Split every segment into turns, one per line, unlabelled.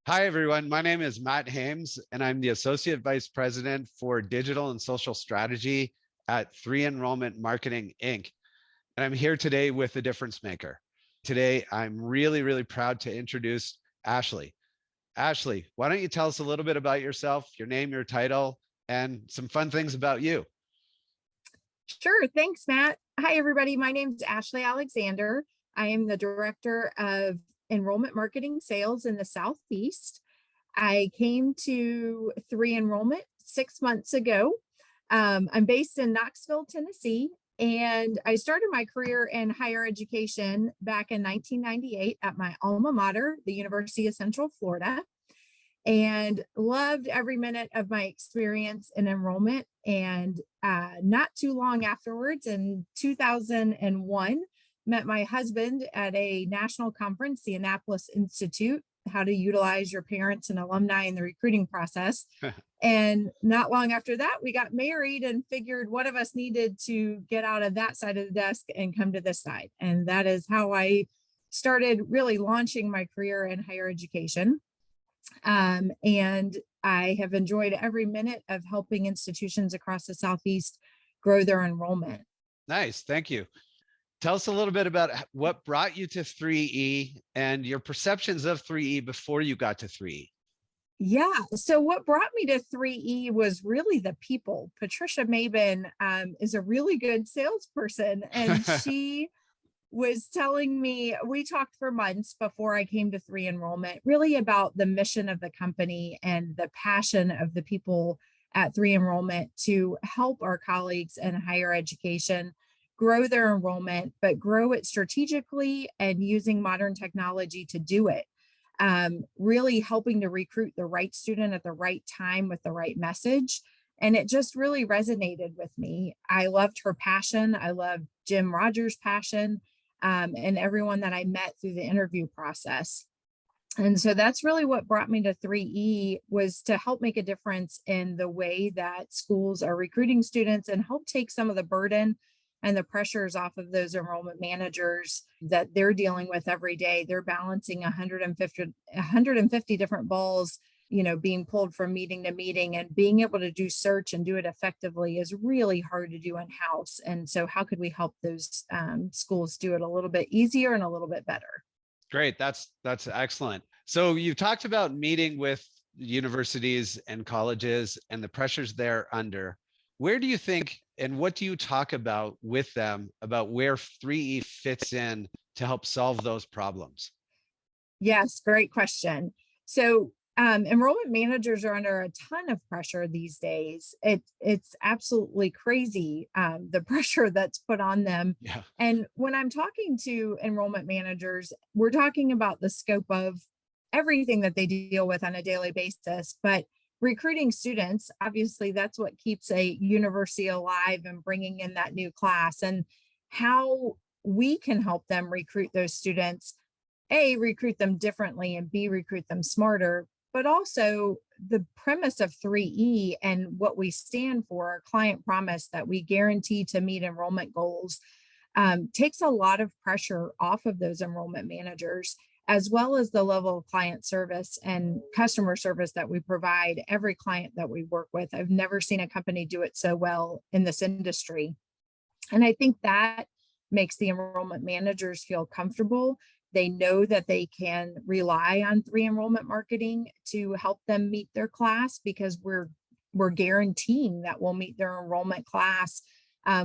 Hi, everyone. My name is Matt Hames, and I'm the Associate Vice President for Digital and Social Strategy at 3Enrollment Marketing, Inc. And I'm here today with a difference maker. Today, I'm really proud to introduce Ashley. Ashley, why don't you tell us a little bit about yourself, your name, your title, and some fun things about you?
Sure. Thanks, Matt. Hi, everybody. My name is Ashley Alexander. I am the Director of Enrollment Marketing Sales in the Southeast. I came to 3Enrollment 6 months ago. I'm based in Knoxville, Tennessee, and I started my career in higher education back in 1998 at my alma mater, the University of Central Florida, and loved every minute of my experience in enrollment. And not too long afterwards, in 2001, met my husband at a national conference, the Annapolis Institute, how to utilize your parents and alumni in the recruiting process. And not long after that, we got married and figured one of us needed to get out of that side of the desk and come to this side. And that is how I started really launching my career in higher education. And I have enjoyed every minute of helping institutions across the Southeast grow their enrollment.
Nice. Thank you. Tell us a little bit about what brought you to 3E and your perceptions of 3E before you got to 3E.
Yeah. So what brought me to 3E was really the people. Patricia Mabin is a really good salesperson, and she was telling me, we talked for months before I came to 3Enrollment, really about the mission of the company and the passion of the people at 3Enrollment to help our colleagues in higher education grow their enrollment, but grow it strategically and using modern technology to do it. Really helping to recruit the right student at the right time with the right message. And it just really resonated with me. I loved her passion. I loved Jim Rogers' passion, and everyone that I met through the interview process. And so that's really what brought me to 3E, was to help make a difference in the way that schools are recruiting students and help take some of the burden and the pressures off of those enrollment managers that they're dealing with every day. They're balancing 150 different balls, being pulled from meeting to meeting, and being able to do search and do it effectively is really hard to do in-house. And so how could we help those schools do it a little bit easier and a little bit better?
Great. That's excellent. So you talked about meeting with universities and colleges and the pressures they're under. Where do you think, and what do you talk about with them about where 3E fits in to help solve those problems?
Yes, great question. So enrollment managers are under a ton of pressure these days. It's absolutely crazy, the pressure that's put on them.
Yeah.
And when I'm talking to enrollment managers, we're talking about the scope of everything that they deal with on a daily basis. But recruiting students, obviously, that's what keeps a university alive and bringing in that new class. And how we can help them recruit those students, A, recruit them differently, and B, recruit them smarter. But also the premise of 3E and what we stand for, our client promise that we guarantee to meet enrollment goals, takes a lot of pressure off of those enrollment managers, as well as the level of client service and customer service that we provide every client that we work with. I've never seen a company do it so well in this industry. And I think that makes the enrollment managers feel comfortable. They know that they can rely on 3Enrollment marketing to help them meet their class, because we're guaranteeing that we'll meet their enrollment class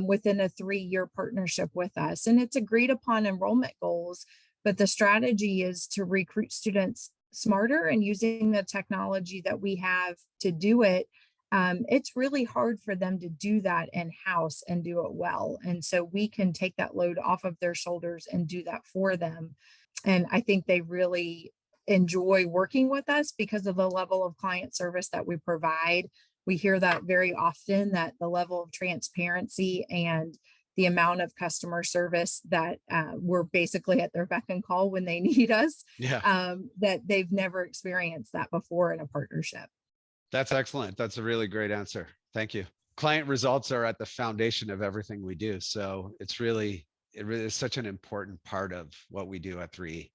within a 3-year partnership with us. And it's agreed upon enrollment goals, but the strategy is to recruit students smarter and using the technology that we have to do it. It's really hard for them to do that in-house and do it well. And so we can take that load off of their shoulders and do that for them. And I think they really enjoy working with us because of the level of client service that we provide. We hear that very often, that the level of transparency and the amount of customer service that we're basically at their beck and call when they need us,
Yeah.
that they've never experienced that before in a partnership.
That's excellent. That's a really great answer. Thank you. Client results are at the foundation of everything we do. So it really is such an important part of what we do at 3E.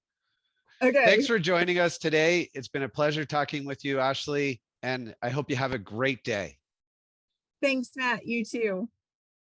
Thanks
Okay.
for joining us today. It's been a pleasure talking with you, Ashley, and I hope you have a great day.
Thanks, Matt. You too.